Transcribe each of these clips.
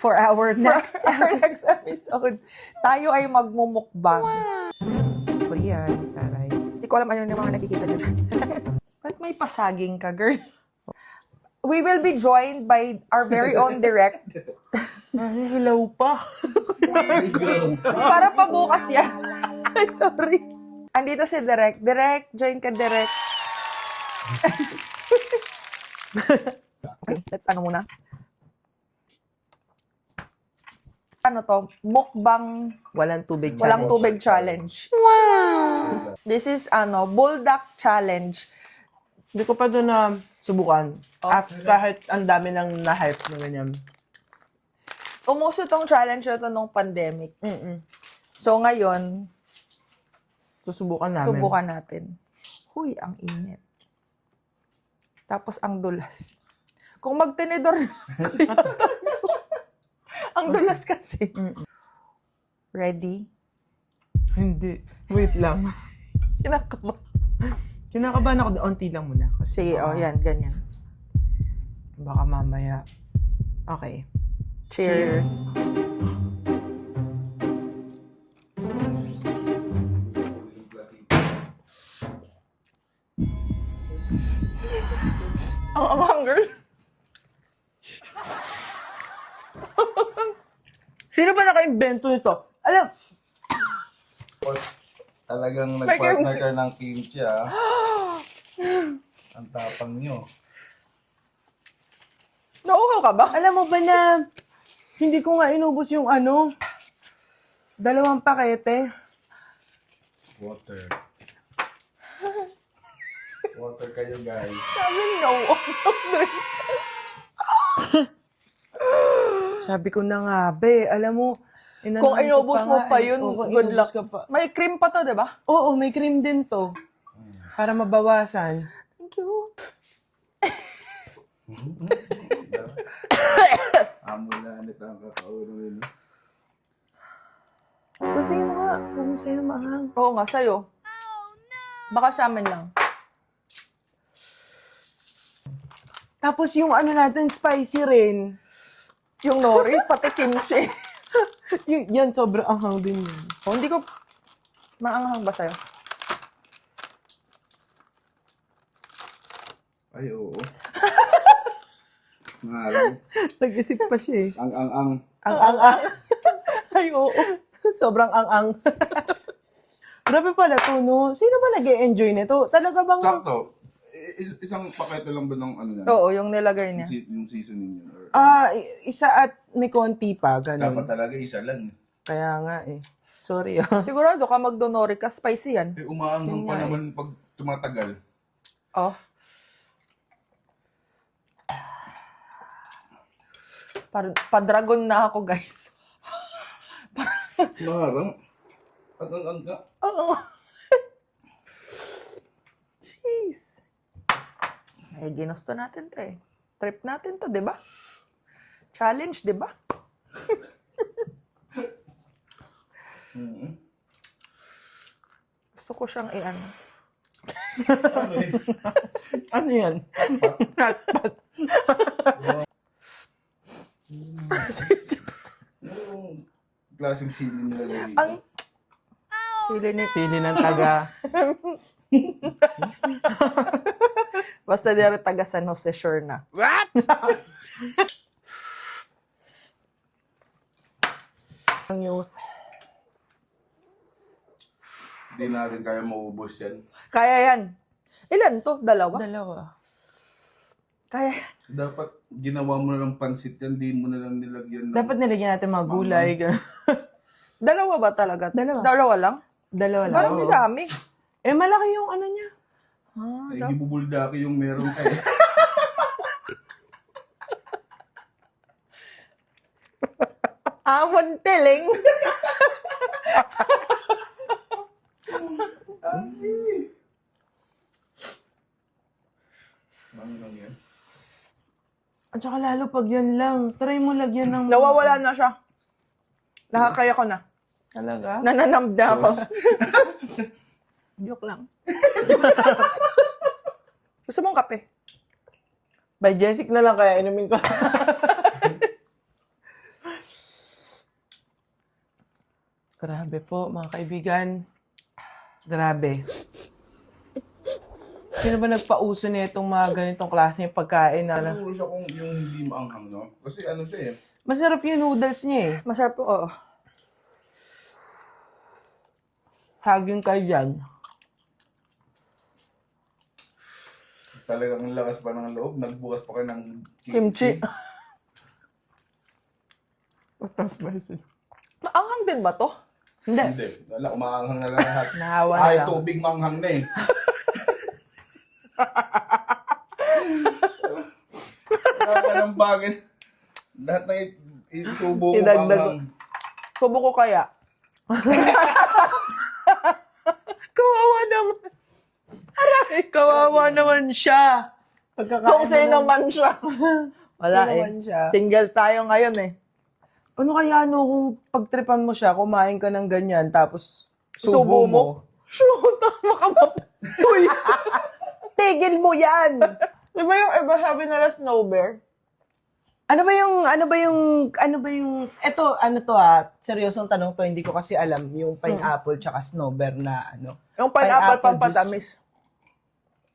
For our next episode, tayo ay magmumukbang. So yan, taray. Hindi ko alam ano yung mga nakikita nyo dyan. Ba't may pasaging ka, girl? We will be joined by our very own direct. Ay, hello pa. Para pa bukas yan. Sorry. Andito si Direct. Direct, join ka, Direct. Okay, let's ano muna. Ano to? Mukbang Walang tubig walang tubig challenge. Wow! This is Bulldog challenge. Hindi ko pa doon na subukan. After, kahit ang dami nang na-hype na ganyan. Umuso tong challenge na to nung pandemic. So ngayon, Susubukan namin. subukan natin. Huy, ang init. Tapos ang dulas. Kung magtenedor na ang dulas kasi. Ready? Hindi. Wait lang. Kinakaba. Kinakabahan ako. Onti lang muna. Kasi Sige, yan, ganyan. baka mamaya. Okay. Cheers. Ang amang, girl. Sino ba naka-invento nito? Alam, Talagang May nag-partner kimchi. ka ng kimchi, ah. Ang tapang nyo. Nauhaw ka ba? alam mo ba na hindi ko nga inubos yung 2 pakete. Water. Water kayo, guys. Sabi no. Sabi ko na nga, be, alam mo, Kung inubos mo pa yun, kung good inubos luck. ka pa. May cream pa to, di ba? Oo, may cream din to. Para mabawasan. Thank you. Amulanit ang kakaulo nila. Kasi mo nga, kung sa'yo mahang. Oo nga, sa'yo. Baka sa amin lang. Tapos yung natin, spicy rin. Yung nori, pati kimchi. Yan, sobrang anghang din yun. Oh, hindi ko maanghang ba sa'yo? Ay, oo. Ngalang. Nag-isip pa siya eh. Ang. Ang. Ay, oo. Sobrang ang. Grabe pala to, no? Sino ba nag-e-enjoy nito? Talaga bang... Sakto. Isang pakete lang ba ng ano yan? Oo, yung nilagay niya. Yung seasoning yun? Or, Isa at may konti pa, dapat ganun. talaga isa lang. Kaya nga eh. Sorry ah. Sigurado ka magdonori ka, spicy yan. Eh, umaanghang Yun pa nga eh. naman pag tumatagal. Oh. Pa-dragon na ako, guys. Marang. Ang ka. Oo. Jeez. Ay, ginusto natin to eh. Trip natin to, di ba? Challenge, di ba? Gusto ko siyang i-ano. Ano yan? Yung klaseng sili nila dito. Ang sili ni... Sili ng taga. Basta di rin taga San Jose, sure na. Ang yung... Hindi natin kaya maubos yan. Kaya yan. Ilan to? Dalawa? Dalawa. Kaya yan. Dapat ginawa mo na lang pansit yan, di mo na lang nilagyan ng... Dapat nilagyan natin mga gulay. ganun. Dalawa ba talaga? Dalawa. Dalawa lang? Dalawa lang. Parang oo. dami. Eh, malaki yung ano niya. Ah, Ay, gibubuldaki yung meron kayo. Amon teling. Ano lang yan? At saka lalo pag yan lang. Try mo lagyan ng... Nawawala na siya. Nakakaya ko na. Talaga? Nananamda ako. Joke lang. Gusto mong kape? By Jessic na lang kaya inumin ko. Grabe po, mga kaibigan. Grabe. Sino ba nagpauso na itong mga ganitong klase ng pagkain na Siguro siya kung yung hindi maanghang, no? Kasi ano siya eh. masarap yung noodles niya eh. Masarap po, oo. Saging kayo dyan. Talagang lakas pa ng loob. Nagbukas pa kayo ng Kimchi. Maanghang din ba to? Hindi. Hindi. Wala, umaanghang na lang lahat. Nahawa na Ay, lang. tubig manghang na eh. Wala ka ng bagay. Lahat na isubo mo Idagdag ko. manghang. Subo ko kaya. Kawawa naman. Aray, kawawa naman siya. Pagkakain Kung mo sino ng- man siya. Wala Sino eh. man siya. Single tayo ngayon eh. Ano kaya kung pagtripan mo siya, kumain ka ng ganyan, tapos Subo mo? Shoot, tama ka ba? Uy. Tigil mo yan! Di ba yung iba sabi nila snow bear? eto, seryosong tanong to, hindi ko kasi alam, yung pineapple tsaka snowbear na ano. Yung pineapple Pineapple pampatamis.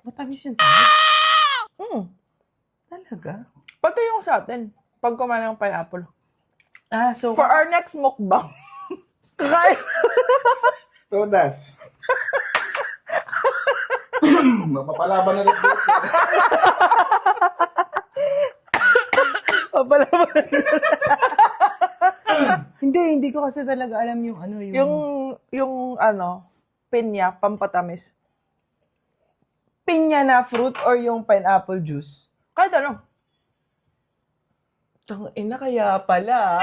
Matamis yun. Talaga? Pati yung sa atin, pag kumain ng pineapple. Ah, so, For our next mukbang. Todas. Mapapalaban na rin dito. hindi ko kasi talaga alam yung ano, Yung pinya, pampatamis. pinya na fruit or yung pineapple juice. Kahit ano. Tangina kaya pala.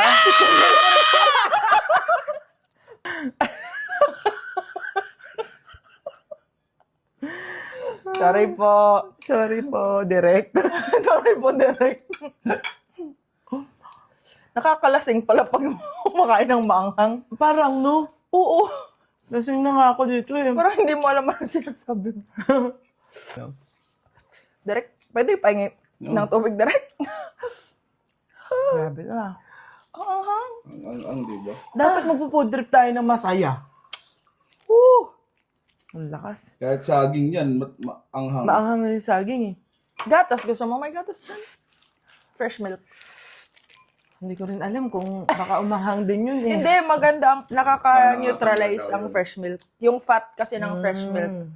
Sorry po, direct. Sorry po, Derek. Nakakalasing pala pag kumakain ng maanghang. Parang no, Oo. lasing na nga ako dito eh. Parang hindi mo alam ano sinasabi mo. Derek, pwede pahingi ng tubig, Derek? Grabe na. Maanghang. Ang diba? Dapat magpo-food trip tayo ng masaya. Woo! Ang lakas. Kahit saging yan, anghang. Maanghang na yung saging eh. Gatas, gusto mo may gatas din? Fresh milk. Hindi ko rin alam kung baka umahang din yun eh. Hindi, maganda. Nakaka-neutralize Ah, ang fresh milk. Yung fat kasi ng fresh milk,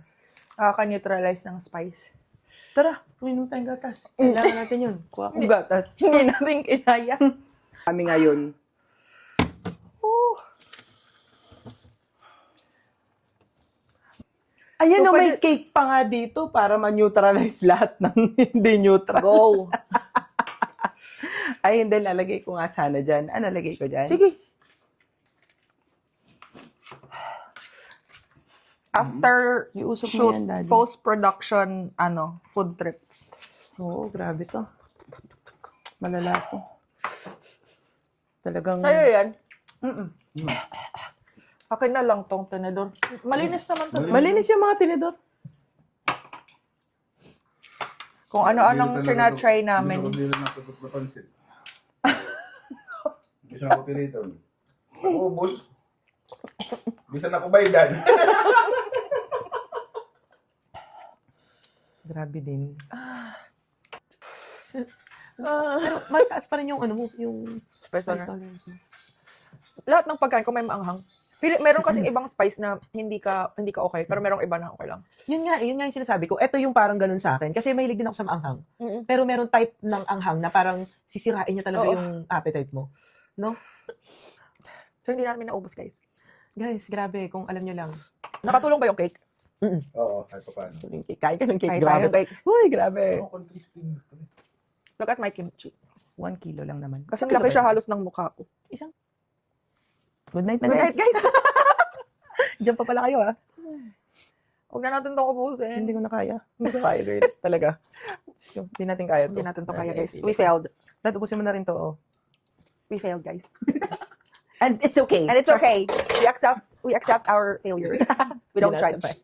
nakaka-neutralize ng spice. Tara, uminom tayong gatas. Kailangan natin yun. Kuha kong gatas. Hindi natin kinaya. Kami ngayon. Woo! Ayan So, o, may cake pa nga dito para ma-neutralize lahat ng hindi neutral. Go! Ay, hindi. Lalagay ko nga sana dyan. Ano lagay ko dyan? Sige. After Iusap mo shoot, yan, Daddy. post-production, food trip. Oo, grabe to. Malala to. Talagang... Sa'yo yan? Mm-mm. Akin na lang tong tenedor. Malinis naman to. Malinis yung mga tinidor. Kung ano-anong try namin. Hindi na nakasagot na pansit. Bisa na ako pirito. Ubus. Bisa na ako baydan. Grabe din. Pero mataas pa rin yung ano mo, yung Spice spice tolerance. tolerance mo. Lahat ng pagkain ko may maanghang. Meron kasing ibang spice na hindi ka okay, pero merong iba na okay lang. Yun nga yung sinasabi ko. Ito yung parang ganun sa akin. Kasi mahilig din ako sa maanghang. Mm-mm. Pero meron type ng anghang na parang sisirain niya talaga Oo. yung appetite mo. No? So hindi namin naubos, guys. Guys, grabe. Kung alam nyo lang. Nakatulong ba yung cake? Oo, kahit pa paano. Yung cake. Kain ka ng cake. Kahit Grabe. tayo cake. Uy, grabe. Ako, interesting. Look at my kimchi. 1 kilo lang naman. Kasi laki siya halos ng mukha ko. Isang. Good night na Good night, guys. Diyan pa pala kayo ha. Huwag na natin itong ubusin. Hindi ko na kaya. Hindi ko kaya, girl. Talaga. Hindi natin kaya to. Hindi natin to kaya, guys. Okay, We failed. Dad, ubusin mo na rin to. Oh. We failed, guys. And it's okay. And it's okay. We accept our failures. We don't try. Dinasabay.